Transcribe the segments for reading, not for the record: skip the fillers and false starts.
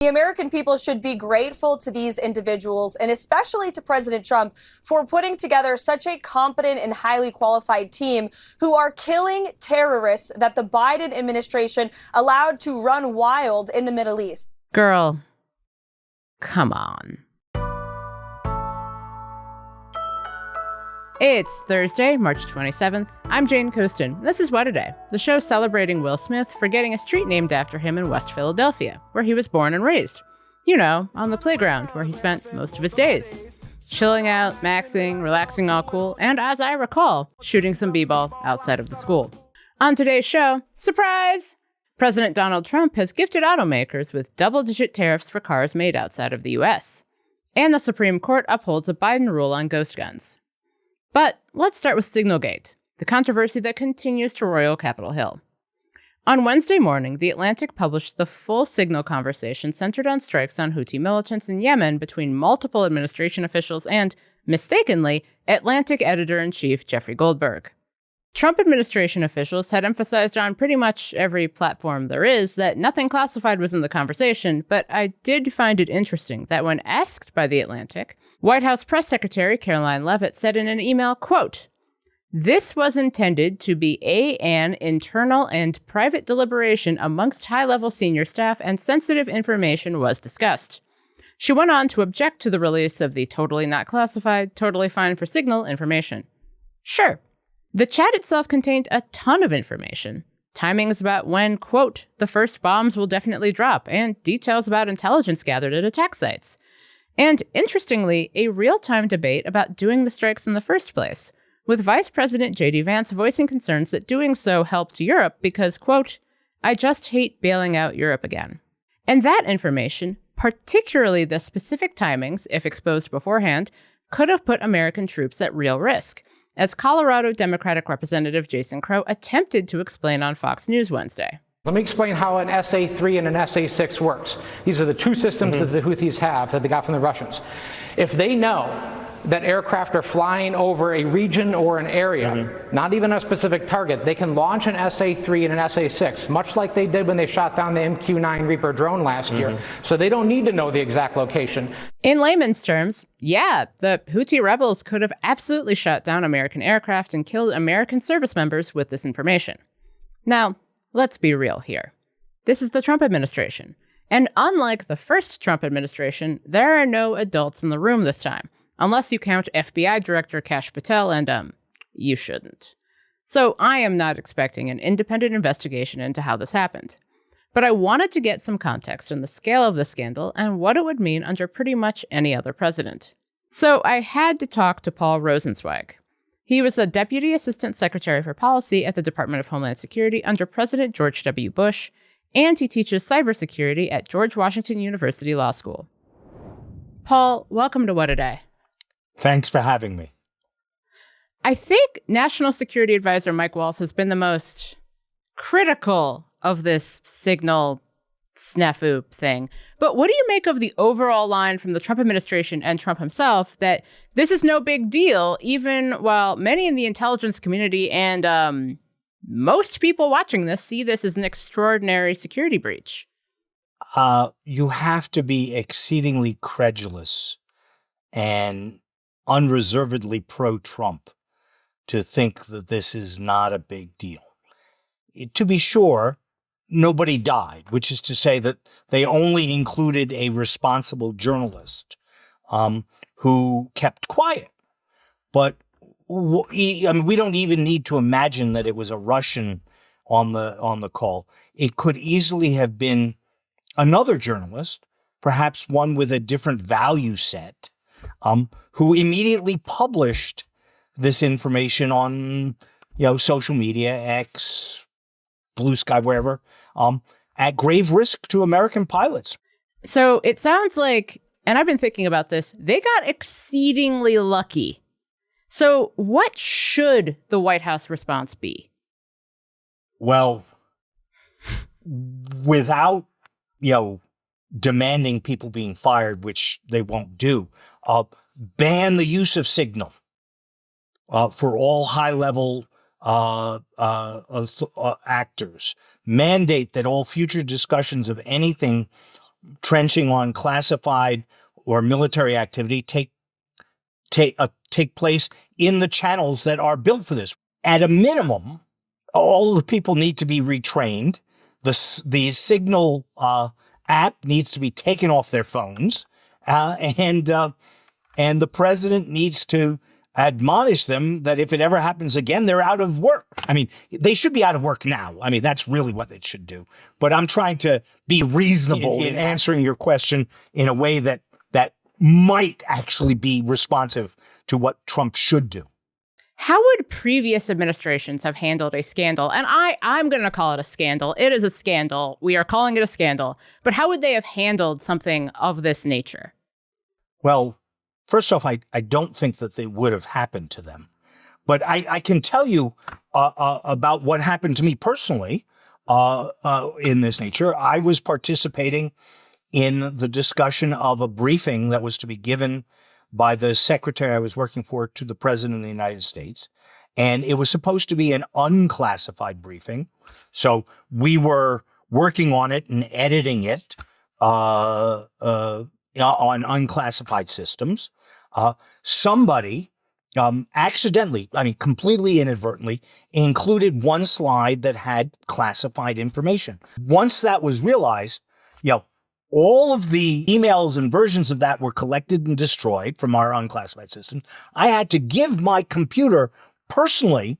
The American people should be grateful to these individuals, and especially to President Trump, for putting together such a competent and highly qualified team who are killing terrorists that the Biden administration allowed to run wild in the Middle East. Girl, come on. It's Thursday, March 27th. I'm Jane Coaston. This is What A Day, the show celebrating Will Smith for getting a street named after him in West Philadelphia, where he was born and raised. You know, on the playground where he spent most of his days. Chilling out, maxing, relaxing all cool, and as I recall, shooting some b-ball outside of the school. On today's show, surprise! President Donald Trump has gifted automakers with double-digit tariffs for cars made outside of the U.S. And the Supreme Court upholds a Biden rule on ghost guns. But let's start with Signalgate, the controversy that continues to roil Capitol Hill. On Wednesday morning, The Atlantic published the full Signal conversation centered on strikes on Houthi militants in Yemen between multiple administration officials and, mistakenly, Atlantic editor-in-chief Jeffrey Goldberg. Trump administration officials had emphasized on pretty much every platform there is that nothing classified was in the conversation, but I did find it interesting that when asked by The Atlantic, White House Press Secretary Caroline Leavitt said in an email, quote, "This was intended to be an internal and private deliberation amongst high-level senior staff, and sensitive information was discussed." She went on to object to the release of the totally not classified, totally fine for Signal information. Sure. The chat itself contained a ton of information. Timings about when, quote, the first bombs will definitely drop, and details about intelligence gathered at attack sites. And, interestingly, a real-time debate about doing the strikes in the first place, with Vice President J.D. Vance voicing concerns that doing so helped Europe because, quote, "I just hate bailing out Europe again." And that information, particularly the specific timings, if exposed beforehand, could have put American troops at real risk, as Colorado Democratic Representative Jason Crow attempted to explain on Fox News Wednesday. Let me explain how an SA-3 and an SA-6 works. These are the two systems that the Houthis have that they got from the Russians. If they know that aircraft are flying over a region or an area, not even a specific target, they can launch an SA-3 and an SA-6, much like they did when they shot down the MQ-9 Reaper drone last year. So they don't need to know the exact location. In layman's terms, yeah, the Houthi rebels could have absolutely shot down American aircraft and killed American service members with this information. Now, let's be real here. This is the Trump administration. And unlike the first Trump administration, there are no adults in the room this time. Unless you count FBI Director Kash Patel, and, you shouldn't. So I am not expecting an independent investigation into how this happened. But I wanted to get some context on the scale of the scandal and what it would mean under pretty much any other president. So I had to talk to Paul Rosenzweig. He was a Deputy Assistant Secretary for Policy at the Department of Homeland Security under President George W. Bush, and he teaches cybersecurity at George Washington University Law School. Paul, welcome to What A Day. Thanks for having me. I think National Security Advisor Mike Waltz has been the most critical of this Signal snafu thing. But what do you make of the overall line from the Trump administration and Trump himself that this is no big deal, even while many in the intelligence community and most people watching this see this as an extraordinary security breach? You have to be exceedingly credulous and unreservedly pro-Trump to think that this is not a big deal. To be sure, nobody died, which is to say that they only included a responsible journalist who kept quiet. But we don't even need to imagine that it was a Russian on the call. It could easily have been another journalist, perhaps one with a different value set, who immediately published this information on, social media, X, Blue Sky, wherever, at grave risk to American pilots. So it sounds like, and I've been thinking about this, they got exceedingly lucky. So what should the White House response be? Well, without, demanding people being fired, which they won't do, ban the use of Signal for all high-level actors. Mandate that all future discussions of anything trenching on classified or military activity take place in the channels that are built for this. At a minimum, all the people need to be retrained. The Signal app needs to be taken off their phones, and the president needs to admonish them that if it ever happens again, they're out of work. I mean, they should be out of work now. I mean, that's really what they should do. But I'm trying to be reasonable in answering your question in a way that might actually be responsive to what Trump should do. How would previous administrations have handled a scandal? And I'm going to call it a scandal. It is a scandal. We are calling it a scandal. But how would they have handled something of this nature? Well, first off, I don't think that they would have happened to them. But I can tell you about what happened to me personally in this nature. I was participating in the discussion of a briefing that was to be given by the secretary I was working for to the president of the United States. And it was supposed to be an unclassified briefing. So we were working on it and editing it on unclassified systems. Somebody accidentally, I mean, completely inadvertently, included one slide that had classified information. Once that was realized, all of the emails and versions of that were collected and destroyed from our unclassified system. I had to give my computer personally,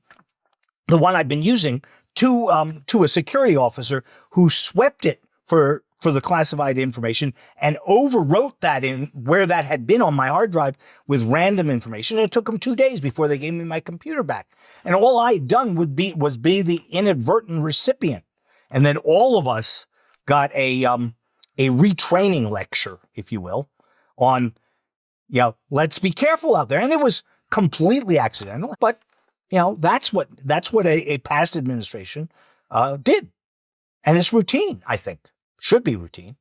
the one I've been using, to a security officer who swept it for the classified information and overwrote that in where that had been on my hard drive with random information. And it took them 2 days before they gave me my computer back. And all I had done was be the inadvertent recipient. And then all of us got a retraining lecture, if you will, on, let's be careful out there. And it was completely accidental, but that's what a past administration did. And it's routine, I think. Should be routine.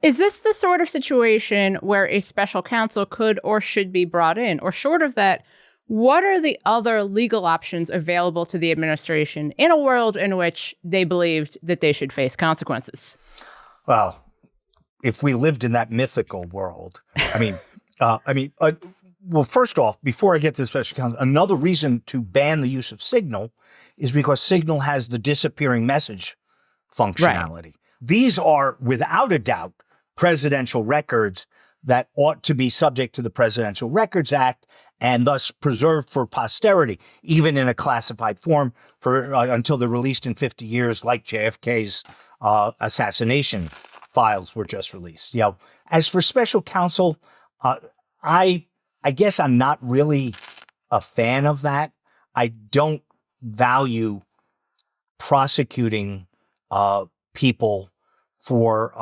Is this the sort of situation where a special counsel could or should be brought in? Or short of that, what are the other legal options available to the administration in a world in which they believed that they should face consequences? Well, if we lived in that mythical world, well, first off, before I get to the special counsel, another reason to ban the use of Signal is because Signal has the disappearing message functionality. Right. These are, without a doubt, presidential records that ought to be subject to the Presidential Records Act and thus preserved for posterity, even in a classified form until they're released in 50 years, like JFK's assassination files were just released. As for special counsel, I guess I'm not really a fan of that. I don't value prosecuting people for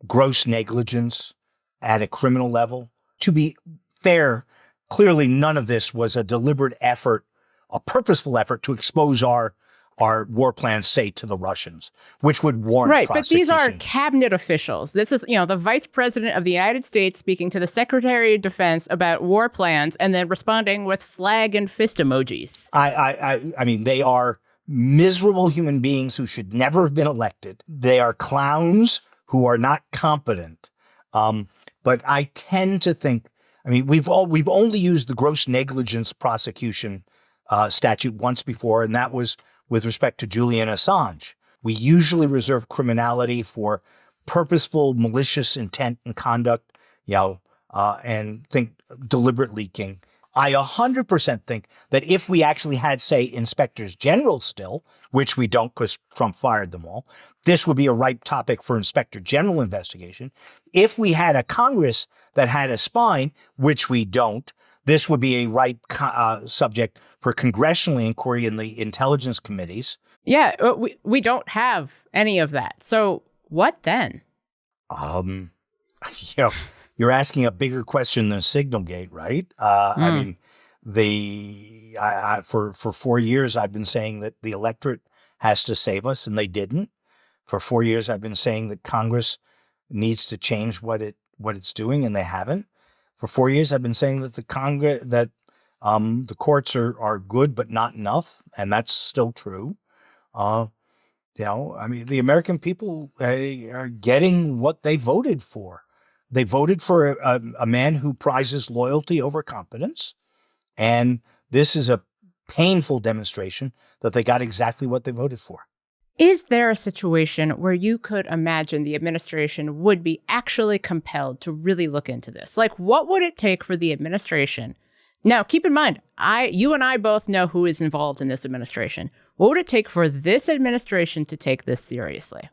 gross negligence at a criminal level. To be fair, clearly none of this was a deliberate effort, a purposeful effort to expose our war plans, say, to the Russians, which would warrant prosecution. But these are cabinet officials. This is, the vice president of the United States speaking to the Secretary of Defense about war plans and then responding with flag and fist emojis. I mean, they are miserable human beings who should never have been elected. They are clowns who are not competent. But I tend to think, we've only used the gross negligence prosecution statute once before, and that was with respect to Julian Assange. We usually reserve criminality for purposeful, malicious intent and conduct, and think deliberate leaking. I 100% think that if we actually had, say, inspectors general still, which we don't because Trump fired them all, this would be a ripe topic for inspector general investigation. If we had a Congress that had a spine, which we don't, this would be a ripe subject for congressional inquiry in the intelligence committees. Yeah, we don't have any of that. So what then? You're asking a bigger question than Signalgate, right? For 4 years, I've been saying that the electorate has to save us, and they didn't. For 4 years, I've been saying that Congress needs to change what it's doing, and they haven't. For 4 years, I've been saying that the courts are good but not enough, and that's still true. I mean, the American people are getting what they voted for. They voted for a man who prizes loyalty over competence. And this is a painful demonstration that they got exactly what they voted for. Is there a situation where you could imagine the administration would be actually compelled to really look into this? Like, what would it take for the administration? Now, keep in mind, you and I both know who is involved in this administration. What would it take for this administration to take this seriously?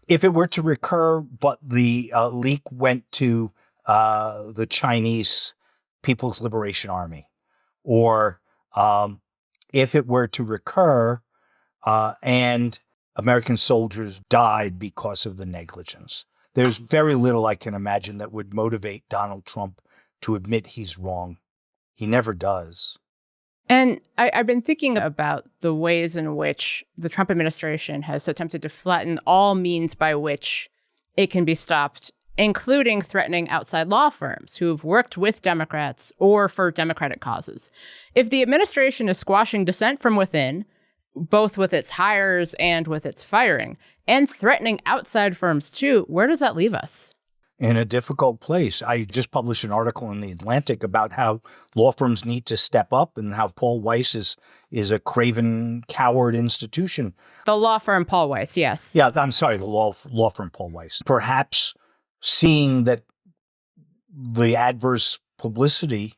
If it were to recur, but the leak went to the Chinese People's Liberation Army, or if it were to recur and American soldiers died because of the negligence, there's very little I can imagine that would motivate Donald Trump to admit he's wrong. He never does. And I've been thinking about the ways in which the Trump administration has attempted to flatten all means by which it can be stopped, including threatening outside law firms who've worked with Democrats or for Democratic causes. If the administration is squashing dissent from within, both with its hires and with its firing, and threatening outside firms too, where does that leave us? In a difficult place. I just published an article in The Atlantic about how law firms need to step up and how Paul Weiss is a craven, coward institution. The law firm Paul Weiss, yes. Yeah, I'm sorry, the law firm Paul Weiss. Perhaps seeing that the adverse publicity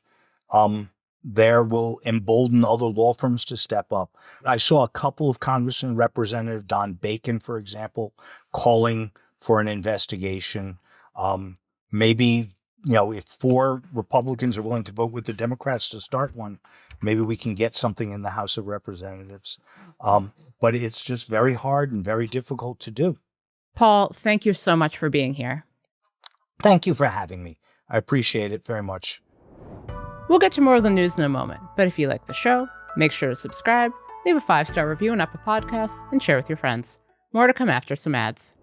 there will embolden other law firms to step up. I saw a couple of Congressmen, Representative Don Bacon, for example, calling for an investigation. Maybe, if 4 Republicans are willing to vote with the Democrats to start one, maybe we can get something in the House of Representatives. But it's just very hard and very difficult to do. Paul, thank you so much for being here. Thank you for having me. I appreciate it very much. We'll get to more of the news in a moment, but if you like the show, make sure to subscribe, leave a 5-star review on Apple Podcasts, and share with your friends. More to come after some ads.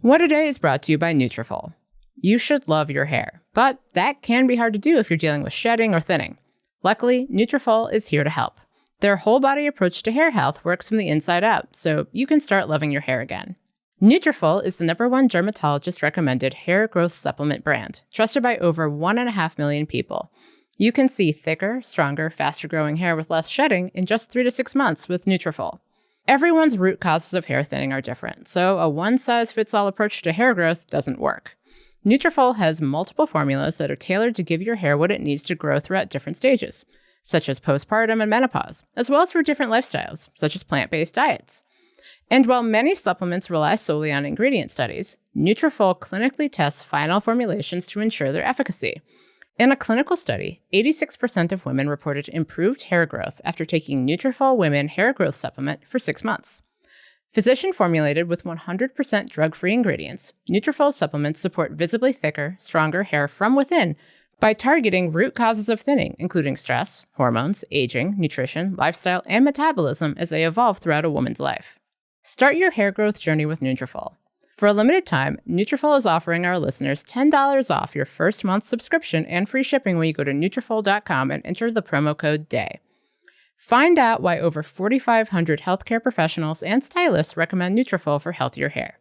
What A Day is brought to you by Nutrafol. You should love your hair, but that can be hard to do if you're dealing with shedding or thinning. Luckily, Nutrafol is here to help. Their whole body approach to hair health works from the inside out, so you can start loving your hair again. Nutrafol is the #1 dermatologist recommended hair growth supplement brand, trusted by over 1.5 million people. You can see thicker, stronger, faster growing hair with less shedding in just 3 to 6 months with Nutrafol. Everyone's root causes of hair thinning are different, so a one-size-fits-all approach to hair growth doesn't work. Nutrafol has multiple formulas that are tailored to give your hair what it needs to grow throughout different stages, such as postpartum and menopause, as well as for different lifestyles, such as plant-based diets. And while many supplements rely solely on ingredient studies, Nutrafol clinically tests final formulations to ensure their efficacy. In a clinical study, 86% of women reported improved hair growth after taking Nutrafol Women Hair Growth Supplement for 6 months. Physician-formulated with 100% drug-free ingredients, Nutrafol supplements support visibly thicker, stronger hair from within by targeting root causes of thinning, including stress, hormones, aging, nutrition, lifestyle, and metabolism as they evolve throughout a woman's life. Start your hair growth journey with Nutrafol. For a limited time, Nutrafol is offering our listeners $10 off your first month subscription and free shipping when you go to Nutrafol.com and enter the promo code DAY. Find out why over 4,500 healthcare professionals and stylists recommend Nutrafol for healthier hair.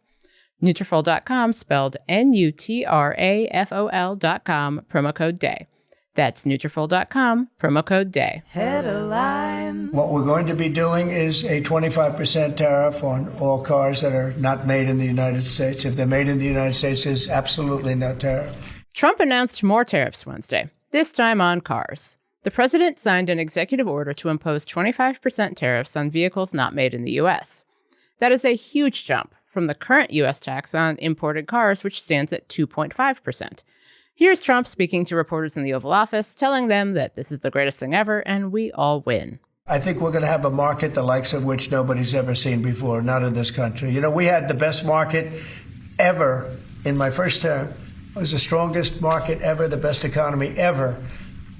Nutrafol.com, spelled Nutrafol.com, promo code DAY. That's Nutrafol.com, promo code DAY. Headline. What we're going to be doing is a 25% tariff on all cars that are not made in the United States. If they're made in the United States, there's absolutely no tariff. Trump announced more tariffs Wednesday, this time on cars. The president signed an executive order to impose 25% tariffs on vehicles not made in the U.S. That is a huge jump from the current U.S. tax on imported cars, which stands at 2.5%. Here's Trump speaking to reporters in the Oval Office, telling them that this is the greatest thing ever and we all win. I think we're going to have a market the likes of which nobody's ever seen before, not in this country. We had the best market ever in my first term. It was the strongest market ever, the best economy ever.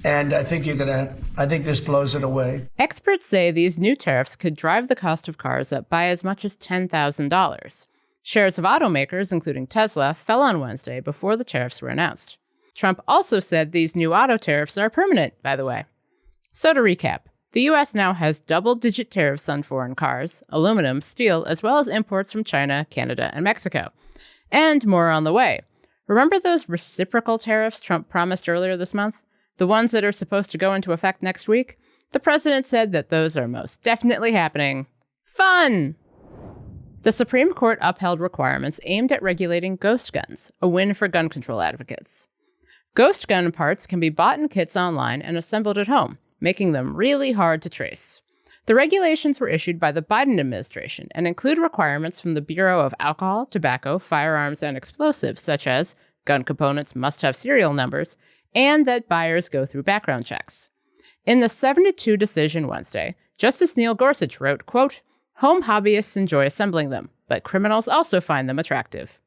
And I think this blows it away. Experts say these new tariffs could drive the cost of cars up by as much as $10,000. Shares of automakers, including Tesla, fell on Wednesday before the tariffs were announced. Trump also said these new auto tariffs are permanent, by the way. So to recap, the U.S. now has double-digit tariffs on foreign cars, aluminum, steel, as well as imports from China, Canada, and Mexico. And more on the way. Remember those reciprocal tariffs Trump promised earlier this month? The ones that are supposed to go into effect next week? The president said that those are most definitely happening. Fun! The Supreme Court upheld requirements aimed at regulating ghost guns, a win for gun control advocates. Ghost gun parts can be bought in kits online and assembled at home, making them really hard to trace. The regulations were issued by the Biden administration and include requirements from the Bureau of Alcohol, Tobacco, Firearms, and Explosives, such as gun components must have serial numbers, and that buyers go through background checks. In the 7-2 decision Wednesday, Justice Neil Gorsuch wrote, quote, "Home hobbyists enjoy assembling them, but criminals also find them attractive."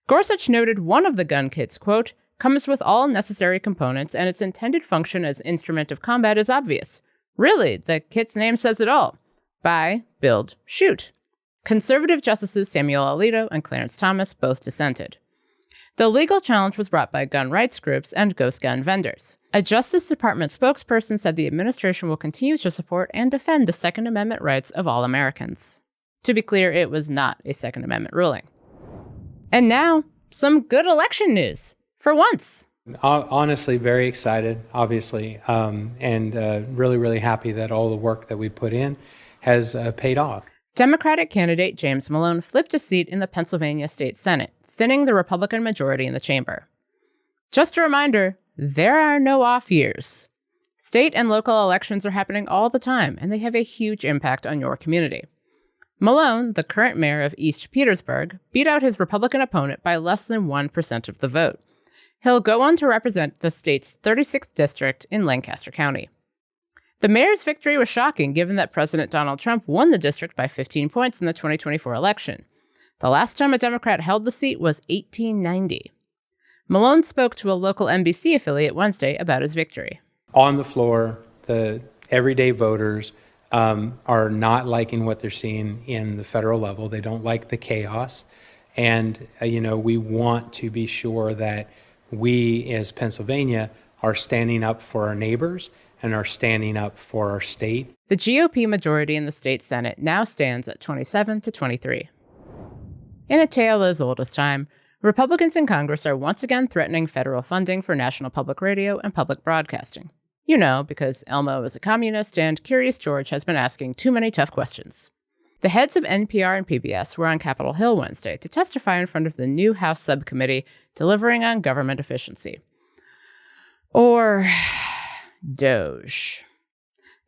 Gorsuch noted one of the gun kits, quote, "comes with all necessary components and its intended function as instrument of combat is obvious. Really, the kit's name says it all. Buy, build, shoot." Conservative Justices Samuel Alito and Clarence Thomas both dissented. The legal challenge was brought by gun rights groups and ghost gun vendors. A Justice Department spokesperson said the administration will continue to support and defend the Second Amendment rights of all Americans. To be clear, it was not a Second Amendment ruling. And now, some good election news. For once. Honestly, very excited, obviously, and really, really happy that all the work that we put in has paid off. Democratic candidate James Malone flipped a seat in the Pennsylvania State Senate, thinning the Republican majority in the chamber. Just a reminder, there are no off years. State and local elections are happening all the time, and they have a huge impact on your community. Malone, the current mayor of East Petersburg, beat out his Republican opponent by less than 1% of the vote. He'll go on to represent the state's 36th district in Lancaster County. The mayor's victory was shocking given that President Donald Trump won the district by 15 points in the 2024 election. The last time a Democrat held the seat was 1890. Malone spoke to a local NBC affiliate Wednesday about his victory. On the floor, the everyday voters are not liking what they're seeing in the federal level. They don't like the chaos. And, we want to be sure that we as Pennsylvania are standing up for our neighbors and are standing up for our state. The GOP majority in the state Senate now stands at 27-23. In a tale as old as time, Republicans in Congress are once again threatening federal funding for national public radio and public broadcasting. Because Elmo is a communist and Curious George has been asking too many tough questions. The heads of NPR and PBS were on Capitol Hill Wednesday to testify in front of the new House subcommittee delivering on government efficiency. Or DOGE.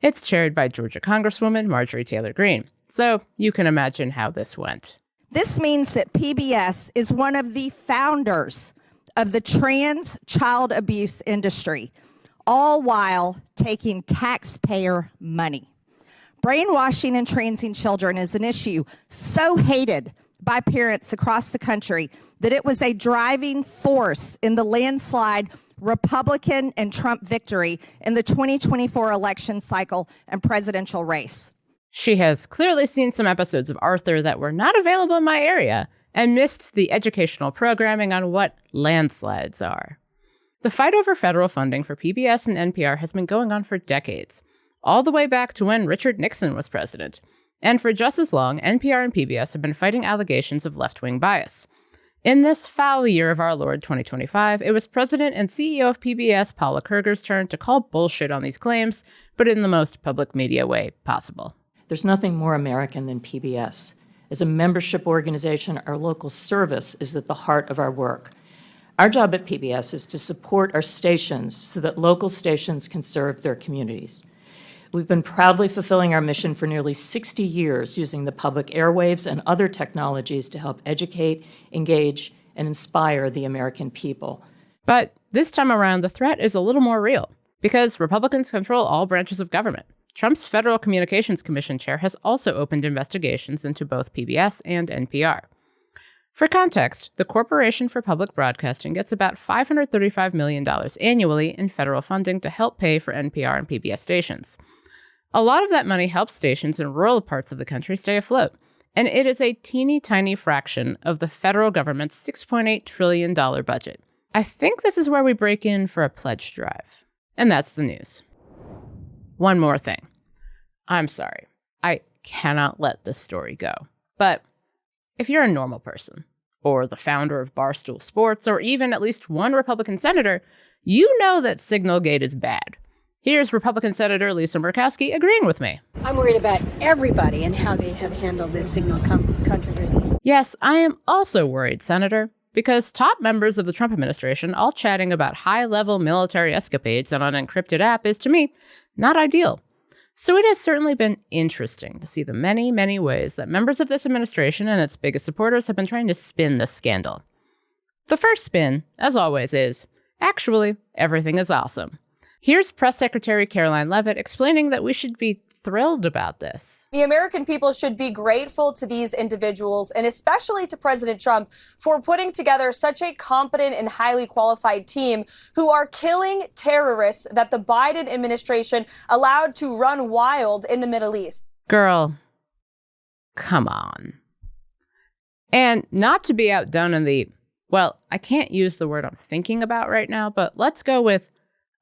It's chaired by Georgia Congresswoman Marjorie Taylor Greene, so you can imagine how this went. This means that PBS is one of the founders of the trans child abuse industry, all while taking taxpayer money. Brainwashing and transing children is an issue so hated by parents across the country that it was a driving force in the landslide Republican and Trump victory in the 2024 election cycle and presidential race. She has clearly seen some episodes of Arthur that were not available in my area and missed the educational programming on what landslides are. The fight over federal funding for PBS and NPR has been going on for decades, all the way back to when Richard Nixon was president. And for just as long, NPR and PBS have been fighting allegations of left-wing bias. In this foul year of our Lord 2025, it was President and CEO of PBS, Paula Kerger's turn to call bullshit on these claims, but in the most public media way possible. There's nothing more American than PBS. As a membership organization, our local service is at the heart of our work. Our job at PBS is to support our stations so that local stations can serve their communities. We've been proudly fulfilling our mission for nearly 60 years using the public airwaves and other technologies to help educate, engage, and inspire the American people. But this time around, the threat is a little more real, because Republicans control all branches of government. Trump's Federal Communications Commission chair has also opened investigations into both PBS and NPR. For context, the Corporation for Public Broadcasting gets about $535 million annually in federal funding to help pay for NPR and PBS stations. A lot of that money helps stations in rural parts of the country stay afloat, and it is a teeny tiny fraction of the federal government's $6.8 trillion budget. I think this is where we break in for a pledge drive. And that's the news. one more thing. I'm sorry. I cannot let this story go. But if you're a normal person, or the founder of Barstool Sports, or even at least one Republican senator, you know that Signalgate is bad. Here's Republican Senator Lisa Murkowski agreeing with me. I'm worried about everybody and how they have handled this signal controversy. Yes, I am also worried, Senator, because top members of the Trump administration all chatting about high-level military escapades on an encrypted app is, to me, not ideal. So it has certainly been interesting to see the many, many ways that members of this administration and its biggest supporters have been trying to spin this scandal. The first spin, as always, is, actually, everything is awesome. Here's Press Secretary Caroline Leavitt explaining that we should be thrilled about this. The American people should be grateful to these individuals, and especially to President Trump, for putting together such a competent and highly qualified team who are killing terrorists that the Biden administration allowed to run wild in the Middle East. Girl, come on. And not to be outdone in the, well, I can't use the word I'm thinking about right now, but let's go with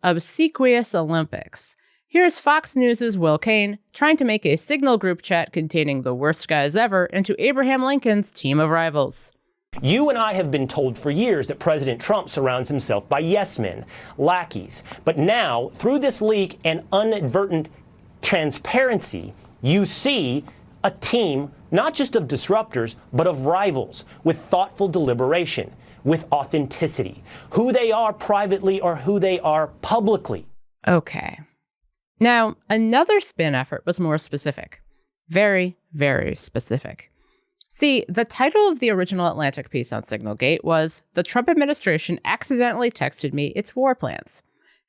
obsequious Olympics. Here's Fox News' Will Cain trying to make a Signal group chat containing the worst guys ever into Abraham Lincoln's team of rivals. You and I have been told for years that President Trump surrounds himself by yes men, lackeys. But now, through this leak and inadvertent transparency, you see a team not just of disruptors, but of rivals with thoughtful deliberation, with authenticity, who they are privately or who they are publicly. Okay. Now, another spin effort was more specific. Very, very specific. See, the title of the original Atlantic piece on Signalgate was "The Trump Administration Accidentally Texted Me Its War Plans."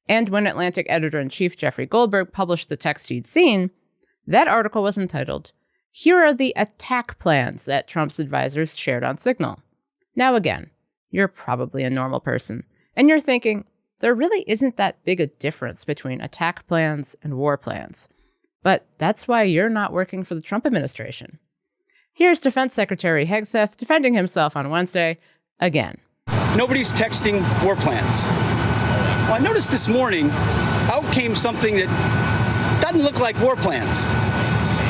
And when Atlantic editor-in-chief Jeffrey Goldberg published the text he'd seen, that article was entitled, "Here are the attack plans that Trump's advisors shared on Signal." Now again, you're probably a normal person, and you're thinking, there really isn't that big a difference between attack plans and war plans. But that's why you're not working for the Trump administration. Here's Defense Secretary Hegseth defending himself on Wednesday again. Nobody's texting war plans. Well, I noticed this morning out came something that doesn't look like war plans.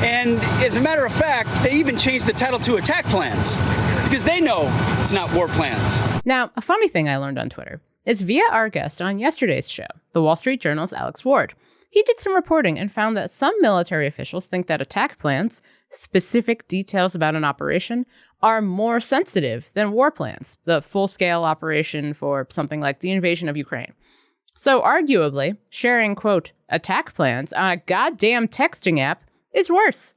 And as a matter of fact, they even changed the title to attack plans because they know it's not war plans. Now, a funny thing I learned on Twitter is via our guest on yesterday's show, the Wall Street Journal's Alex Ward. He did some reporting and found that some military officials think that attack plans, specific details about an operation, are more sensitive than war plans, the full-scale operation for something like the invasion of Ukraine. So arguably, sharing, quote, attack plans on a goddamn texting app is worse.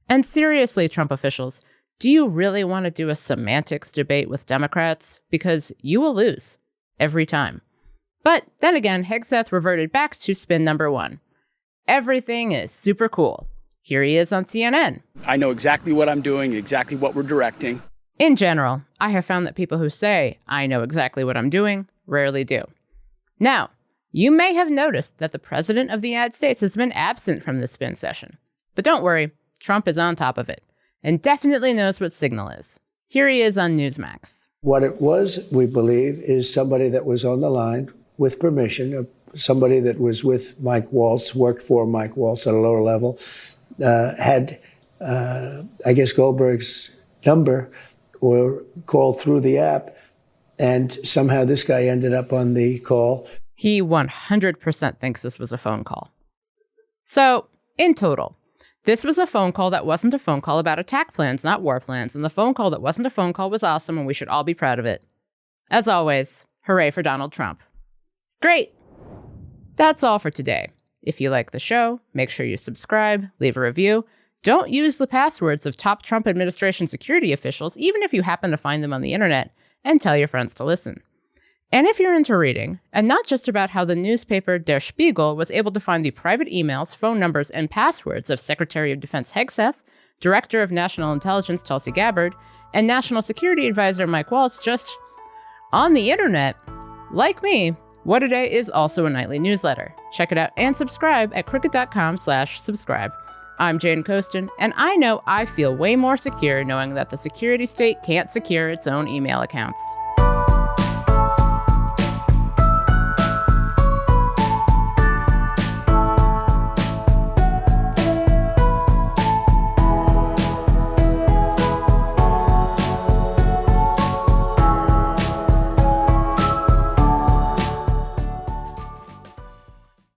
And seriously, Trump officials, do you really want to do a semantics debate with Democrats? Because you will lose. Every time. But then again, Hegseth reverted back to spin number one. Everything is super cool. Here he is on CNN. I know exactly what I'm doing, exactly what we're directing. In general, I have found that people who say, I know exactly what I'm doing, rarely do. Now, you may have noticed that the President of the United States has been absent from this spin session. But don't worry, Trump is on top of it, and definitely knows what Signal is. Here he is on Newsmax. What it was, we believe, is somebody that was on the line with permission, somebody that was with Mike Waltz, worked for Mike Waltz at a lower level, had, I guess, Goldberg's number or called through the app, and somehow this guy ended up on the call. He 100% thinks this was a phone call. So, in total, this was a phone call that wasn't a phone call about attack plans, not war plans, and the phone call that wasn't a phone call was awesome, and we should all be proud of it. As always, hooray for Donald Trump. Great! That's all for today. If you like the show, make sure you subscribe, leave a review. Don't use the passwords of top Trump administration security officials, even if you happen to find them on the internet, and tell your friends to listen. And if you're into reading, and not just about how the newspaper Der Spiegel was able to find the private emails, phone numbers, and passwords of Secretary of Defense Hegseth, Director of National Intelligence Tulsi Gabbard, and National Security Advisor Mike Waltz just on the internet, like me, What A Day is also a nightly newsletter. Check it out and subscribe at crooked.com/subscribe. I'm Jane Coaston, and I know I feel way more secure knowing that the security state can't secure its own email accounts.